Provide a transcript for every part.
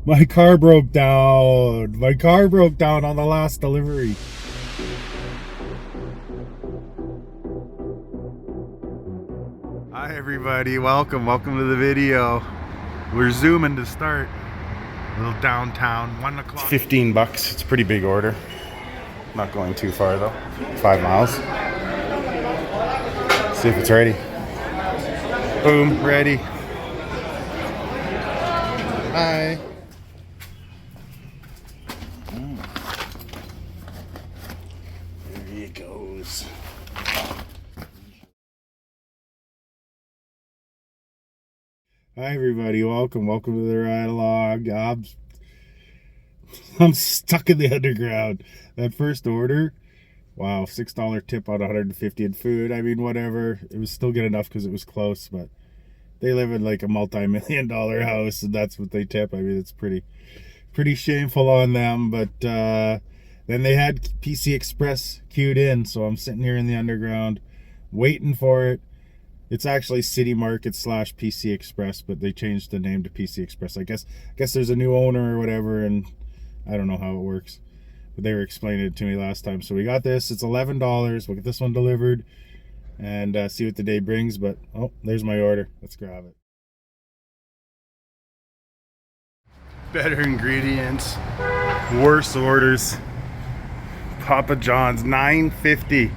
My car broke down. My car broke down on the last delivery. Hi everybody, welcome to the video. We're zooming to start. A little downtown, 1 o'clock. It's 15 bucks, it's a pretty big order. Not going too far though, 5 miles. See if it's ready. Boom, ready. Hi. There he goes. Hi everybody, welcome to the ride along. I'm stuck in the underground. That first order, wow, $6 tip on 150 in food. I mean, whatever. It was still good enough because it was close, but they live in like a multi-million-dollar house, and that's what they tip. I mean, it's pretty shameful on them. But then they had PC Express queued in, so I'm sitting here in the underground waiting for it. It's actually City Market / PC Express, but they changed the name to PC Express. I guess there's a new owner or whatever, and I don't know how it works. But they were explaining it to me last time. So we got this. It's $11. We'll get this one delivered and see what the day brings. But, oh, there's my order. Let's grab it. Better ingredients. Worse orders. Papa John's, $9.50.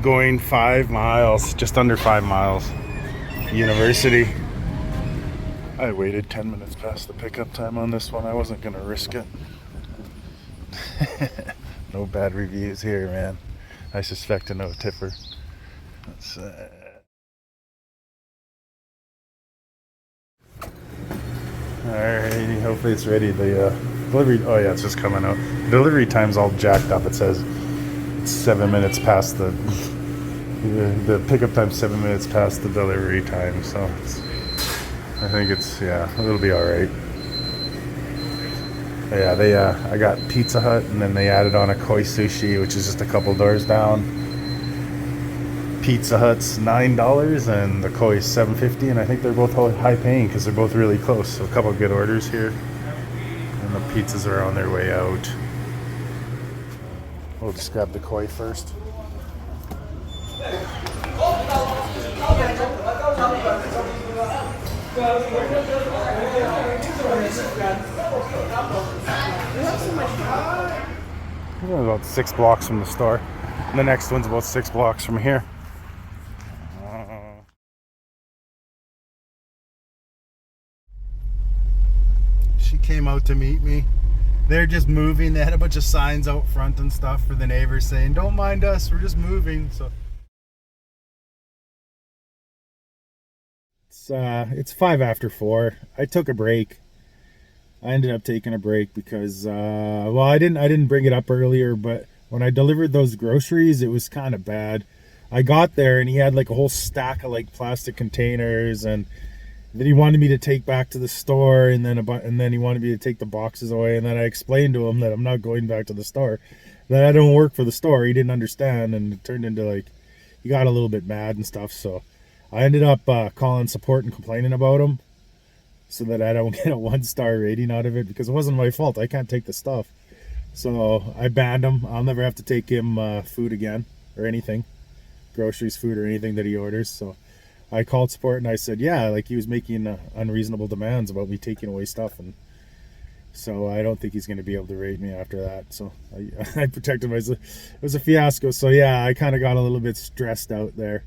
Going 5 miles. Just under 5 miles. University. I waited 10 minutes past the pickup time on this one. I wasn't going to risk it. No bad reviews here, man. I suspect a no tipper. That's alrighty, hopefully it's ready. The delivery, oh yeah, it's just coming out. Delivery time's all jacked up. It says it's 7 minutes past the pickup time, 7 minutes past the delivery time. So I think it'll be all right. Yeah, I got Pizza Hut, and then they added on a koi sushi, which is just a couple doors down. Pizza Hut's $9 and the koi is $7.50, and I think they're both high paying because they're both really close. So a couple good orders here, and the pizzas are on their way out. We'll just grab the koi first. We're about 6 blocks from the store. And the next one's about 6 blocks from here. She came out to meet me. They're just moving. They had a bunch of signs out front and stuff for the neighbors saying, "Don't mind us, we're just moving." So it's 5 after 4. I took a break. I ended up taking a break because well, I didn't bring it up earlier, but when I delivered those groceries, it was kind of bad. I got there and he had like a whole stack of like plastic containers, and then he wanted me to take back to the store, and then he wanted me to take the boxes away, and then I explained to him that I'm not going back to the store, that I don't work for the store. He didn't understand, and it turned into like he got a little bit mad and stuff. So I ended up calling support and complaining about him, so that I don't get a 1-star rating out of it, because it wasn't my fault. I can't take the stuff. So I banned him. I'll never have to take him food again, or anything, groceries, food, or anything that he orders. So I called support and I said, yeah, like he was making unreasonable demands about me taking away stuff, and so I don't think he's going to be able to rate me after that. So I protected myself. It was a fiasco. So yeah, I kind of got a little bit stressed out there.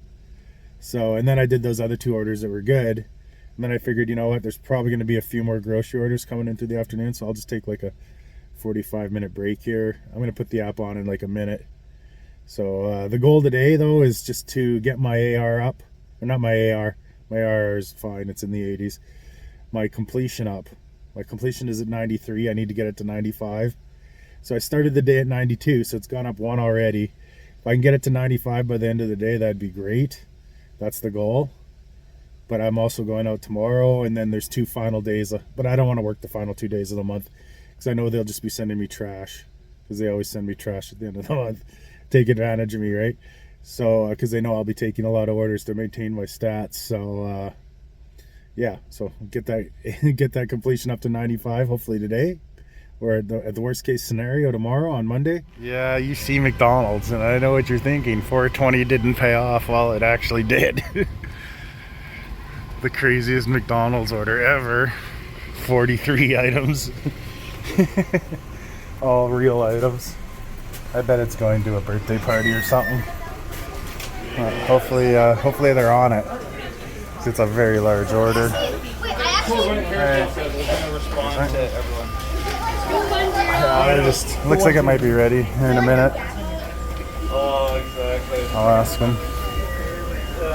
So, and then I did those other 2 orders that were good. And then I figured, you know what, there's probably going to be a few more grocery orders coming in through the afternoon, so I'll just take like a 45-minute break here. I'm going to put the app on in like a minute. So the goal today, though, is just to get my AR up. Or not my AR. My AR is fine. It's in the 80s. My completion up. My completion is at 93. I need to get it to 95. So I started the day at 92, so it's gone up 1 already. If I can get it to 95 by the end of the day, that'd be great. That's the goal. But I'm also going out tomorrow, and then there's 2 final days. But I don't want to work the final 2 days of the month, because I know they'll just be sending me trash, because they always send me trash at the end of the month. Take advantage of me, right? So because they know I'll be taking a lot of orders to maintain my stats. So yeah, so get that get that completion up to 95 hopefully today, or at the worst case scenario tomorrow on Monday. Yeah, you see McDonald's, and I know what you're thinking. 420 didn't pay off. Well, it actually did. The craziest McDonald's order ever. 43 items. All real items. I bet it's going to a birthday party or something. Hopefully they're on it. It's a very large order. It just looks like it might be ready here in a minute. Oh, exactly. I'll ask them.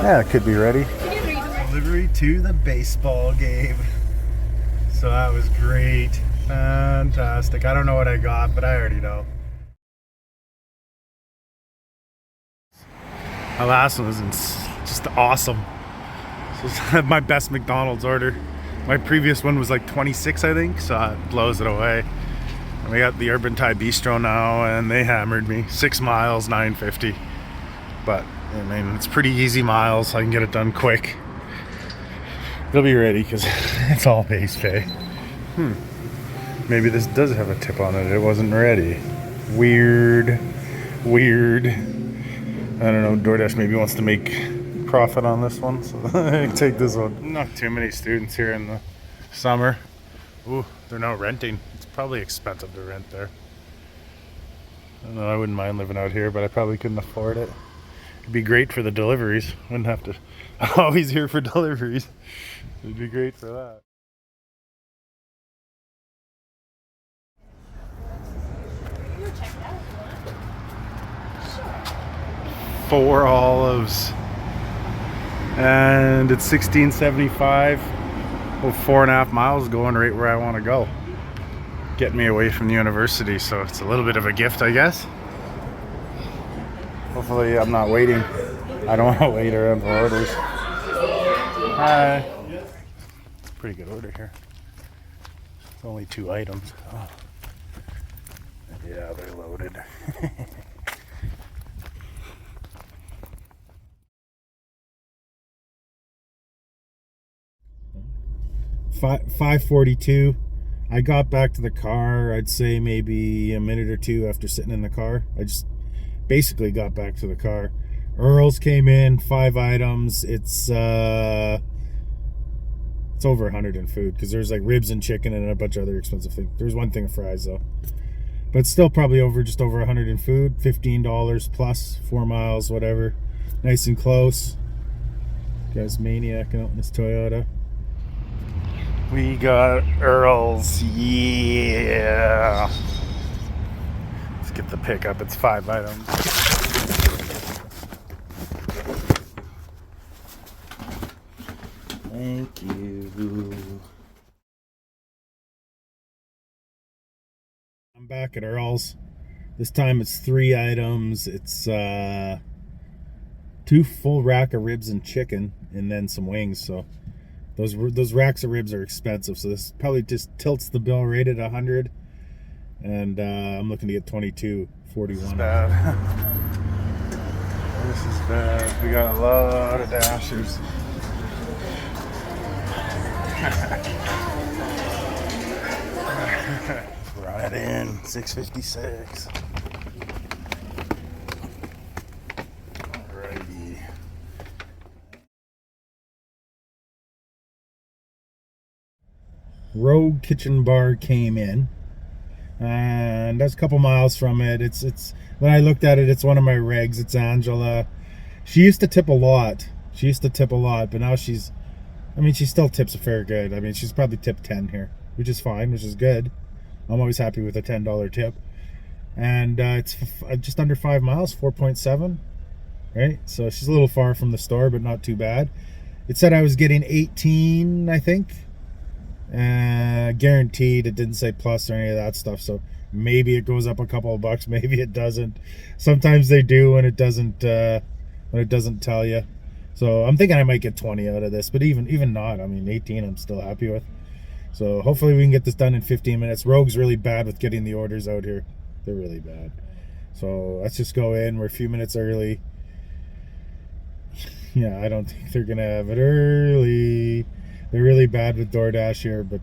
Yeah, it could be ready. Delivery to the baseball game. So that was great. Fantastic. I don't know what I got, but I already know. My last one was just awesome. This was my best McDonald's order. My previous one was like 26, I think, so it blows it away. And we got the Urban Thai Bistro now, and they hammered me. 6 miles, $9.50. But I mean, it's pretty easy miles. I can get it done quick. It'll be ready because it's all base pay. Maybe this does have a tip on it. It wasn't ready. Weird. I don't know. DoorDash maybe wants to make profit on this one, so take this one. Not too many students here in the summer. Ooh, they're now renting. It's probably expensive to rent there. I don't know. I wouldn't mind living out here, but I probably couldn't afford it. It'd be great for the deliveries. Wouldn't have to. I'm always here for deliveries. It'd be great for that. Four olives, and it's $16.75. Well, 4.5 miles going right where I want to go. Get me away from the university, so it's a little bit of a gift, I guess. Hopefully I'm not waiting. I don't want to wait around for orders. Hi. Pretty good order here. It's only 2 items. Oh. Yeah, they're loaded. 5:42. I got back to the car, I'd say maybe a minute or two after sitting in the car. I just basically got back to the car. Earl's came in, 5 items. It's over 100 in food because there's like ribs and chicken and a bunch of other expensive things. There's one thing of fries though, but still probably just over 100 in food. $15 plus 4 miles, whatever. Nice and close. Guy's maniacing out in his Toyota. We got Earl's, yeah. Let's get the pickup. It's 5 items. Thank you. I'm back at Earl's. This time it's 3 items. It's 2 full rack of ribs and chicken, and then some wings. So those racks of ribs are expensive. So this probably just tilts the bill rate at 100. And I'm looking to get 22.41. This is bad. This is bad. We got a lot of dashers. Run it in. 656. Alrighty. Rogue Kitchen Bar came in, and that's a couple miles from it. It's when I looked at it, it's one of my regs. It's Angela. She used to tip a lot. But now she still tips a fair good. I mean, she's probably tipped 10 here, which is fine, which is good. I'm always happy with a $10 tip. And it's just under 5 miles, 4.7, right? So she's a little far from the store, but not too bad. It said I was getting 18, I think. Guaranteed. It didn't say plus or any of that stuff, so maybe it goes up a couple of bucks, maybe it doesn't. Sometimes they do when it doesn't tell you. So I'm thinking I might get 20 out of this, but even not, I mean 18 I'm still happy with. So hopefully we can get this done in 15 minutes. Rogue's really bad with getting the orders out here. They're really bad. So let's just go in. We're a few minutes early. Yeah, I don't think they're gonna have it early. They're really bad with Doordash here, but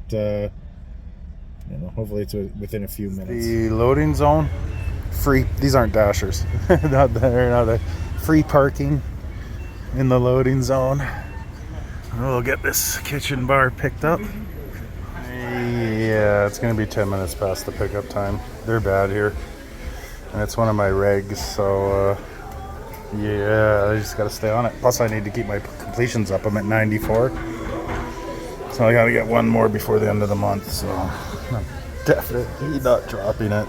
hopefully it's within a few minutes. The loading zone, free. These aren't Dashers. Not a free parking in the loading zone. We'll get this kitchen bar picked up. Yeah, it's gonna be 10 minutes past the pickup time. They're bad here, and it's one of my regs, so yeah, I just gotta stay on it. Plus I need to keep my completions up. I'm at 94, so I gotta get one more before the end of the month, so I'm definitely not dropping it.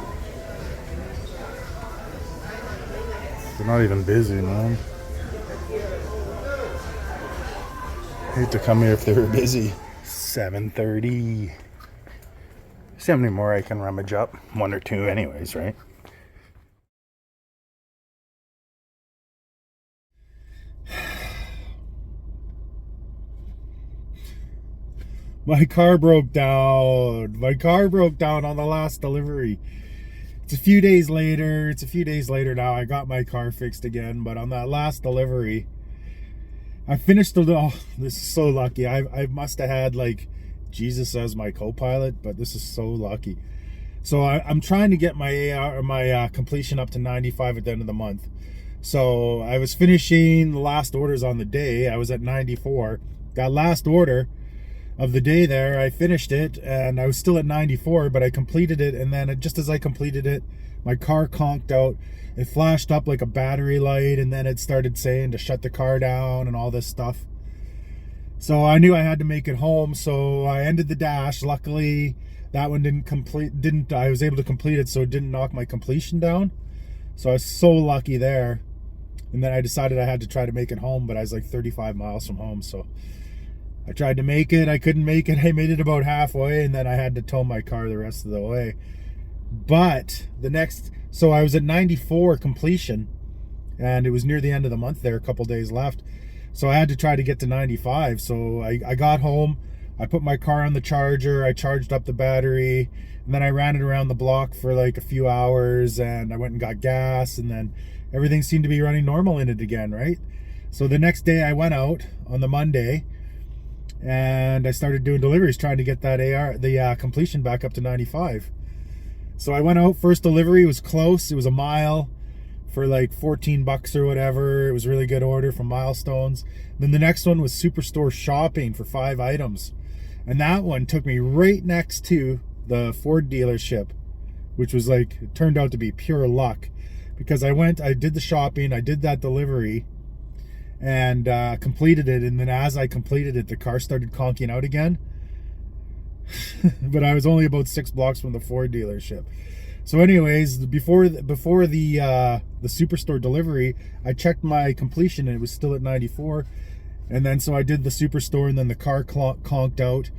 They're not even busy, man. Hate to come here if they were busy. 7:30. See how many more I can rummage up. One or two anyways, right? My car broke down. My car broke down on the last delivery. It's a few days later. Now. I got my car fixed again, but on that last delivery, I finished the. Oh, this is so lucky. I must have had like Jesus as my co-pilot, but this is so lucky. So I'm trying to get my completion up to 95 at the end of the month. So I was finishing the last orders on the day. I was at 94. That last order of the day there, I finished it, and I was still at 94, but I completed it, and then just as I completed it, my car conked out. It flashed up like a battery light, and then it started saying to shut the car down and all this stuff. So I knew I had to make it home, so I ended the dash. Luckily, that one I was able to complete it, so it didn't knock my completion down. So I was so lucky there. And then I decided I had to try to make it home, but I was like 35 miles from home, so I tried to make it. I couldn't make it. I made it about halfway, and then I had to tow my car the rest of the way. But so I was at 94 completion, and it was near the end of the month there, a couple days left. So I had to try to get to 95. So I got home, I put my car on the charger, I charged up the battery, and then I ran it around the block for like a few hours, and I went and got gas, and then everything seemed to be running normal in it again, right? So the next day I went out on the Monday, and I started doing deliveries, trying to get that the completion back up to 95. So I went out, first delivery was close. It was a mile for like $14 or whatever. It was a really good order from Milestones. Then the next one was Superstore shopping for 5 items. And that one took me right next to the Ford dealership, which was like, it turned out to be pure luck, because I did the shopping, I did that delivery, and completed it. And then as I completed it, the car started conking out again. But I was only about 6 blocks from the Ford dealership. So anyways, before the Superstore delivery, I checked my completion, and it was still at 94. And then so I did the Superstore, and then the car conked out.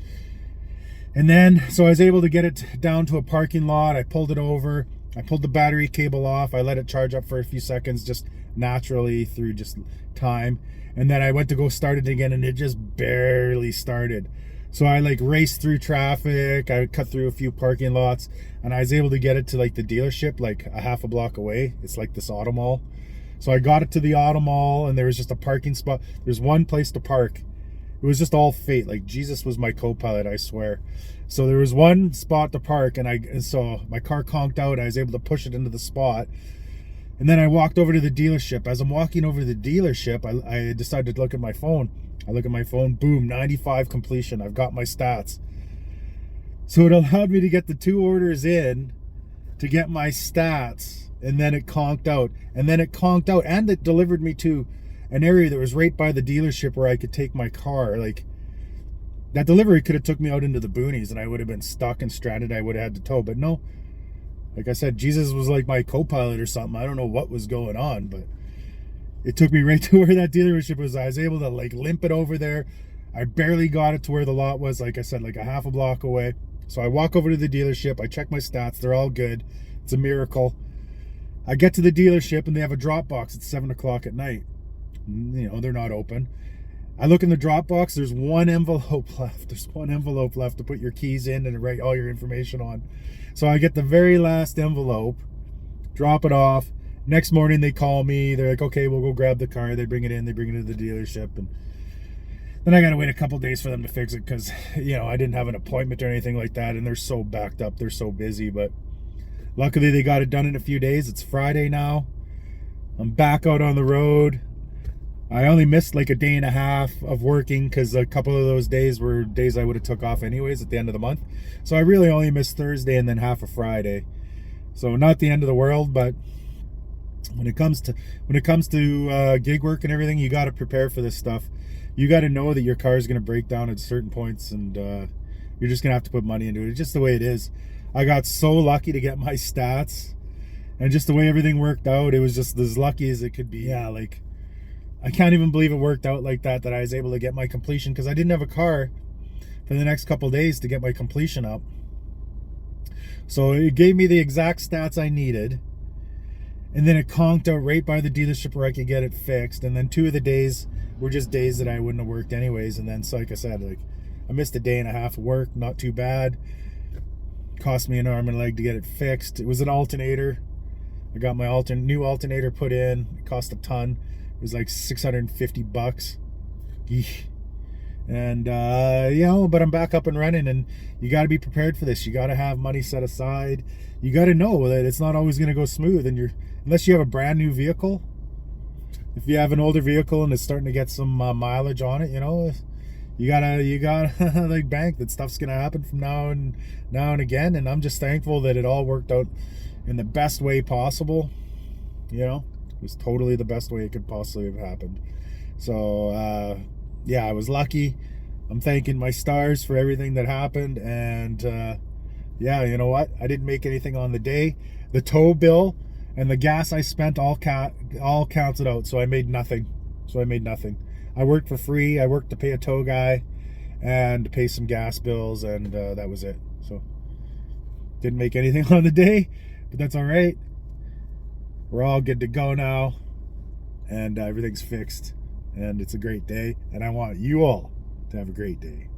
And then so I was able to get it down to a parking lot. I pulled it over. I pulled the battery cable off. I let it charge up for a few seconds, just naturally through just time. And then I went to go start it again, and it just barely started. So I like raced through traffic. I cut through a few parking lots, and I was able to get it to like the dealership like a half a block away. It's like this auto mall. So I got it to the auto mall, and there was just a parking spot. There's one place to park. It was just all fate. Like Jesus was my co-pilot, I swear. So there was one spot to park, and so my car conked out. I was able to push it into the spot. And then I walked over to the dealership. As I'm walking over to the dealership, I decided to look at my phone. I look at my phone, boom, 95 completion. I've got my stats. So it allowed me to get the 2 orders in to get my stats, and then it conked out. And it delivered me to an area that was right by the dealership where I could take my car. Like, that delivery could have took me out into the boonies, and I would have been stuck and stranded. I would have had to tow. But no, like I said, Jesus was like my co-pilot or something. I don't know what was going on, but it took me right to where that dealership was. I was able to like limp it over there. I barely got it to where the lot was, like I said, like a half a block away. So I walk over to the dealership. I check my stats. They're all good. It's a miracle. I get to the dealership, and they have a drop box at 7 o'clock at night. They're not open. I look in the drop box. There's one envelope left. There's one envelope left to put your keys in and write all your information on. So I get the very last envelope, drop it off. Next morning they call me. They're like, okay, we'll go grab the car. They bring it in. They bring it to the dealership, and Then I gotta wait a couple days for them to fix it because, you know, I didn't have an appointment or anything like that, and they're so backed up, they're so busy. But luckily they got it done in a few days. It's Friday now. I'm back out on the road. I only missed like a day and a half of working because a couple of those days were days I would have took off anyways at the end of the month. So I really only missed Thursday and then half of Friday. So not the end of the world, but when it comes to gig work and everything, you got to prepare for this stuff. You got to know that your car is going to break down at certain points, and you're just going to have to put money into it. It's just the way it is. I got so lucky to get my stats, and just the way everything worked out, it was just as lucky as it could be. Yeah, like, I can't even believe it worked out like that I was able to get my completion, because I didn't have a car for the next couple days to get my completion up. So it gave me the exact stats I needed. And then it conked out right by the dealership where I could get it fixed. And then 2 of the days were just days that I wouldn't have worked anyways. And then, so like I said, like, I missed a day and a half of work. Not too bad. Cost me an arm and a leg to get it fixed. It was an alternator. I got my new alternator put in. It cost a ton. It was like $650. Eesh. And you know, but I'm back up and running, and you got to be prepared for this. You got to have money set aside. You got to know that it's not always going to go smooth, and unless you have a brand new vehicle. If you have an older vehicle and it's starting to get some mileage on it, you know, you gotta like bank that stuff's gonna happen from now and again. And I'm just thankful that it all worked out in the best way possible. You know, it was totally the best way it could possibly have happened. So yeah, I was lucky. I'm thanking my stars for everything that happened. And yeah, you know what? I didn't make anything on the day. The tow bill and the gas I spent all counted out. So I made nothing. I worked for free. I worked to pay a tow guy and to pay some gas bills, and that was it. So didn't make anything on the day, but that's all right. We're all good to go now, and everything's fixed. And it's a great day, and I want you all to have a great day.